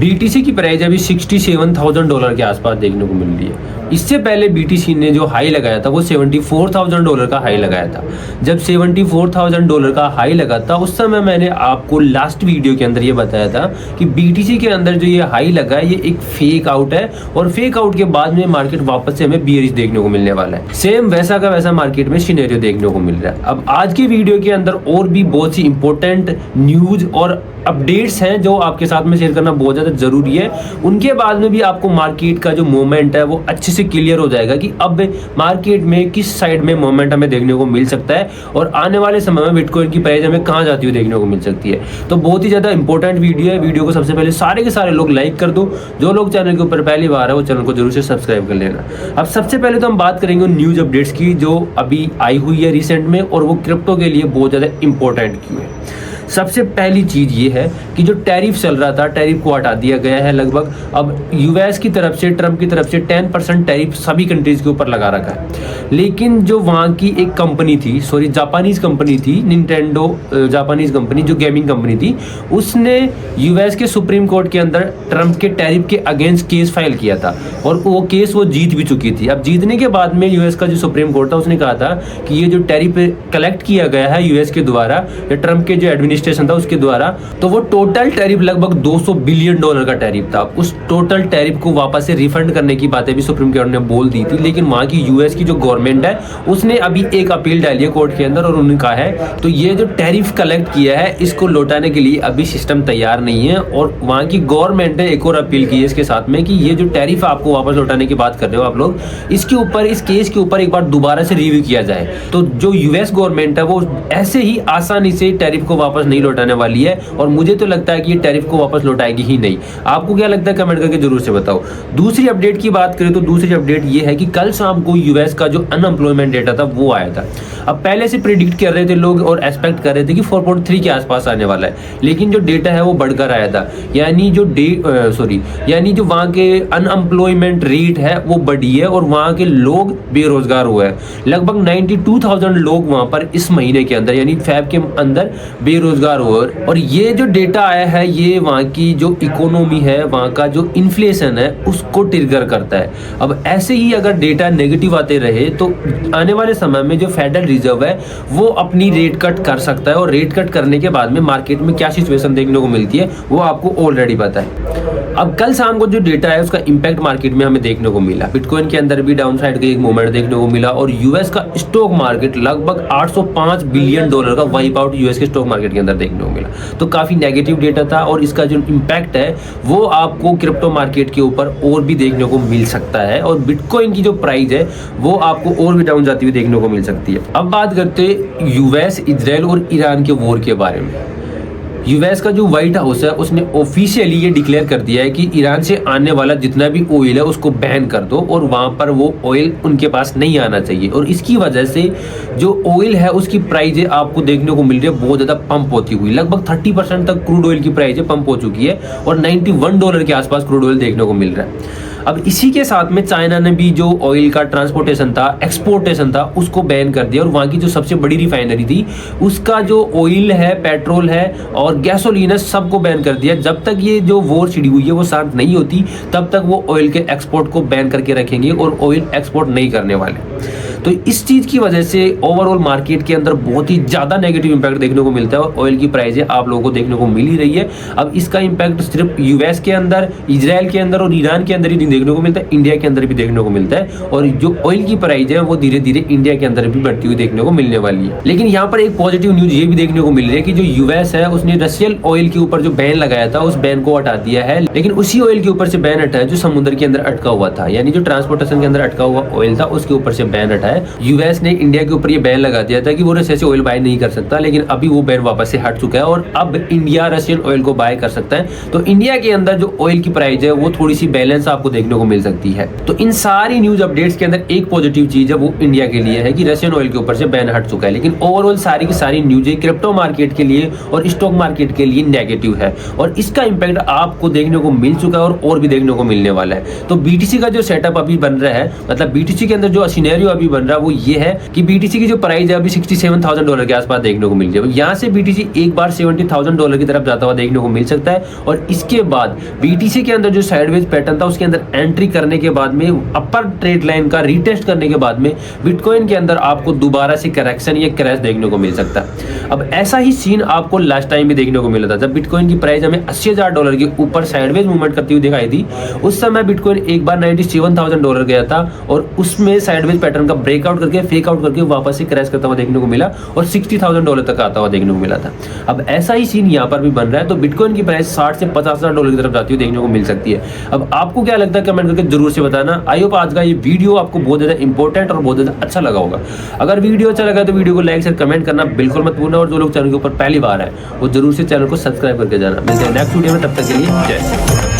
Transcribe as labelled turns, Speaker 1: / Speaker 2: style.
Speaker 1: BTC की price अभी $67,000 के आसपास देखने को मिल रही है। इससे पहले BTC ने जो हाई लगाया था वो $74,000 का हाई लगाया था। जब $74,000 का हाई लगा था उस समय मैंने आपको लास्ट वीडियो के अंदर ये बताया था कि BTC के अंदर जो ये हाई लगा है ये एक फेक आउट है और फेक आउट के बाद में मार्केट वापस से हमें बियरिश देखने को मिलने वाला है। सेम वैसा का वैसा मार्केट में सिनेरियो देखने को मिल रहा है। अब आज की वीडियो के अंदर और भी बहुत सी इंपॉर्टेंट न्यूज और अपडेट्स हैं जो आपके साथ में शेयर करना बहुत ज़्यादा ज़रूरी है। उनके बाद में भी आपको मार्केट का जो मोमेंट है वो अच्छे से क्लियर हो जाएगा कि अब मार्केट में किस साइड में मोमेंट हमें देखने को मिल सकता है और आने वाले समय में बिटकॉइन की प्राइस हमें कहाँ जाती हुई देखने को मिल सकती है। तो बहुत ही ज़्यादा इंपॉर्टेंट वीडियो है। वीडियो को सबसे पहले सारे के सारे लोग लाइक कर दो। जो लोग चैनल के ऊपर पहली बार है वो चैनल को जरूर से सब्सक्राइब कर लेना। अब सबसे पहले तो हम बात करेंगे न्यूज़ अपडेट्स की जो अभी आई हुई है रिसेंट में और वो क्रिप्टो के लिए बहुत ज़्यादा इंपॉर्टेंट क्यों है। सबसे पहली चीज़ ये है कि जो टैरिफ चल रहा था टैरिफ को हटा दिया गया है लगभग। अब यूएस की तरफ से ट्रम्प की तरफ से 10% टैरिफ सभी कंट्रीज के ऊपर लगा रखा है। लेकिन जो वहाँ की एक कंपनी थी जापानीज कंपनी थी निंटेंडो जापानीज कंपनी जो गेमिंग कंपनी थी उसने यूएस के सुप्रीम कोर्ट के अंदर ट्रम्प के टैरिफ के अगेंस्ट केस फाइल किया था और वो केस वो जीत भी चुकी थी। अब जीतने के बाद में यूएस का जो सुप्रीम कोर्ट था उसने कहा था कि ये जो टैरिफ कलेक्ट किया गया है यूएस के द्वारा या ट्रम्प के जो एडमिनिस्ट्रेशन था उसके द्वारा तो वो टोटल टैरिफ लगभग $200 बिलियन का टैरिफ था। उस टोटल टैरिफ को वापस से रिफंड करने की बातें भी सुप्रीम कोर्ट ने बोल दी थी। लेकिन वहाँ की यूएस की जो गवर्नमेंट है उसने अभी एक अपील डाली है कोर्ट के अंदर और उन्होंने कहा है तो ये जो टैरिफ कलेक्ट किया है इसको लौटाने के लिए अभी सिस्टम तैयार नहीं है। और वहाँ की गवर्नमेंट ने एक और अपील की है इसके साथ में कि ये जो टैरिफ आपको वापस लौटाने की बात कर रहे हो आप लोग इसके ऊपर इस केस के ऊपर एक बार दोबारा से रिव्यू किया जाए। तो जो यूएस गवर्नमेंट है वो ऐसे ही आसानी से टैरिफ को वापस नहीं लौटाने वाली है और मुझे तो लगता है कि ये टैरिफ को वापस लौटाएगी ही नहीं। आपको क्या लगता है कमेंट करके जरूर से बताओ। दूसरी अपडेट की बात करें तो दूसरी अपडेट ये है कि कल शाम को यूएस का जो अनएम्प्लॉयमेंट डेटा था वो आया था। अब पहले से प्रिडिक्ट कर रहे थे लोग और एक्सपेक्ट कर रहे थे कि 4.3 के आसपास आने वाला है लेकिन जो डेटा है वो बढ़कर आया था। यानी जो वहाँ के अनएम्प्लॉयमेंट रेट है वो बढ़ी है और वहाँ के लोग बेरोजगार हुए हैं। लगभग 92,000 लोग वहाँ पर इस महीने के अंदर यानी फेब के अंदर बेरोजगार हुए और ये जो डेटा आया है ये वहाँ की जो इकोनॉमी है वहाँ का जो इन्फ्लेशन है उसको ट्रिगर करता है। अब ऐसे ही अगर डेटा नेगेटिव आते रहे तो आने वाले समय में जो फेडरल रिजर्व है वो अपनी रेट कट कर सकता है और रेट कट करने के बाद में मार्केट में क्या सिचुएशन देखने को मिलती है वो आपको ऑलरेडी पता है। अब कल शाम को जो डेटा है उसका इंपैक्ट मार्केट में हमें देखने को मिला। बिटकॉइन के अंदर भी डाउन साइड का एक मूवमेंट देखने को मिला और यूएस का स्टॉक मार्केट लगभग $805 बिलियन का वाइप आउट यूएस के स्टॉक मार्केट के अंदर देखने को मिला। तो काफी नेगेटिव डेटा था और इसका जो इंपैक्ट है वो आपको क्रिप्टो मार्केट के ऊपर और भी देखने को मिल सकता है और बिटकॉइन की जो प्राइस है वो आपको और भी डाउन जाती हुई देखने को मिल सकती है। अब बात करते हैं यूएस इजराइल और ईरान के वॉर के बारे में। यूएस का जो व्हाइट हाउस है उसने ऑफिशियली ये डिक्लेयर कर दिया है कि ईरान से आने वाला जितना भी ऑयल है उसको बैन कर दो और वहाँ पर वो ऑयल उनके पास नहीं आना चाहिए। और इसकी वजह से जो ऑयल है उसकी प्राइजें आपको देखने को मिल रही है बहुत ज़्यादा पंप होती हुई। लगभग 30% तक क्रूड ऑयल की प्राइजें पंप हो चुकी है और $91 के आसपास क्रूड ऑयल देखने को मिल रहा है। अब इसी के साथ में चाइना ने भी जो ऑयल का ट्रांसपोर्टेशन था एक्सपोर्टेशन था उसको बैन कर दिया और वहाँ की जो सबसे बड़ी रिफाइनरी थी उसका जो ऑयल है पेट्रोल है और गैसोलीन है सबको बैन कर दिया। जब तक ये जो वॉर छिड़ी हुई है वो शांत नहीं होती तब तक वो ऑयल के एक्सपोर्ट को बैन करके रखेंगे और ऑयल एक्सपोर्ट नहीं करने वाले। तो इस चीज़ की वजह से ओवरऑल मार्केट के अंदर बहुत ही ज़्यादा नेगेटिव इंपैक्ट देखने को मिलता है और ऑयल की प्राइसें आप लोगों को देखने को मिल ही रही है। अब इसका इंपैक्ट सिर्फ यूएस के अंदर इजराइल के अंदर और ईरान के अंदर ही नहीं देखने को मिलता है, इंडिया के अंदर भी देखने को मिलता है और जो ऑयल की प्राइस है वो धीरे धीरे इंडिया के अंदर भी बढ़ती हुई देखने को मिलने वाली है। लेकिन यहाँ पर एक पॉजिटिव न्यूज ये भी देखने को मिल रही है कि जो यूएस है उसने रशियन ऑयल के ऊपर जो बैन लगाया था उस बैन को हटा दिया है। लेकिन उसी ऑयल के ऊपर से बैन हटा है जो समुद्र के अंदर अटका हुआ था, यानी जो ट्रांसपोर्टेशन के अंदर अटका हुआ ऑयल था उसके ऊपर से बैन हटा है। यूएस ने इंडिया के ऊपर ये बैन लगा दिया था कि वो रशिया से ऑयल बाय नहीं कर सकता, लेकिन अभी वो बैन वापस से हट चुका है और अब इंडिया रशियन ऑयल को बाय कर सकता है। तो इंडिया के अंदर जो ऑयल की प्राइस है वो थोड़ी सी बैलेंस आपको देखने को मिल सकती है। तो इन सारी न्यूज अपडेट्स के अंदर एक पॉजिटिव चीज है वो इंडिया के लिए है कि रशियन ऑयल के ऊपर से बैन हट चुका है। लेकिन ओवरऑल सारी की सारी न्यूज क्रिप्टो मार्केट के लिए और स्टॉक मार्केट के लिए नेगेटिव है और इसका इंपैक्ट आपको देखने को मिल चुका है और भी देखने को मिलने वाला है। तो बीटीसी का जो सेटअप अभी बन रहा है, मतलब बीटीसी के अंदर जो सिनेरियो अभी बन बन रहा है वो ये है कि BTC की जो प्राइस है अभी $67,000 के आसपास देखने को मिल रही है। यहाँ से BTC एक बार $70,000 की तरफ जाता हुआ देखने को मिल सकता है और इसके बाद BTC के अंदर जो साइडवेज पैटर्न था उसके अंदर एंट्री करने के बाद में अपर ट्रेड लाइन का रीटेस्ट करने के बाद में बिटकॉइन के अंदर आपको दोबारा से करेक्शन या क्रैश देखने को मिल सकता है। अब ऐसा ही सीन आपको लास्ट टाइम भी देखने को मिला था जब बिटकॉइन की प्राइस हमें $80,000 के ऊपर साइडवेज मूवमेंट करती हुई दिखाई दी। उस समय बिटकॉइन एक बार $97,000 गया था और उसमें साइडवेज पैटर्न का ब्रेकआउट करके फेक आउट करके वापस से क्रैश करता हुआ देखने को मिला और $60,000 तक आता हुआ देखने को मिला था। अब ऐसा ही सीन यहाँ पर भी बन रहा है, तो बिटकॉइन की प्राइस $60,000 से $50,000 की तरफ जाती हुई देखने को मिल सकती है। अब आपको क्या लगता है कमेंट करके जरूर से बताना। आई होप आज का ये वीडियो आपको बहुत ज्यादा इंपॉर्टेंट और बहुत ज्यादा अच्छा लगा होगा। अगर वीडियो अच्छा लगा तो वीडियो को लाइक शेयर कमेंट करना बिल्कुल मत भूलना और जो लोग चैनल के ऊपर पहली बार है वो जरूर से चैनल को सब्सक्राइब करके जाना। मिलते हैं नेक्स्ट वीडियो में, तब तक के लिए जय।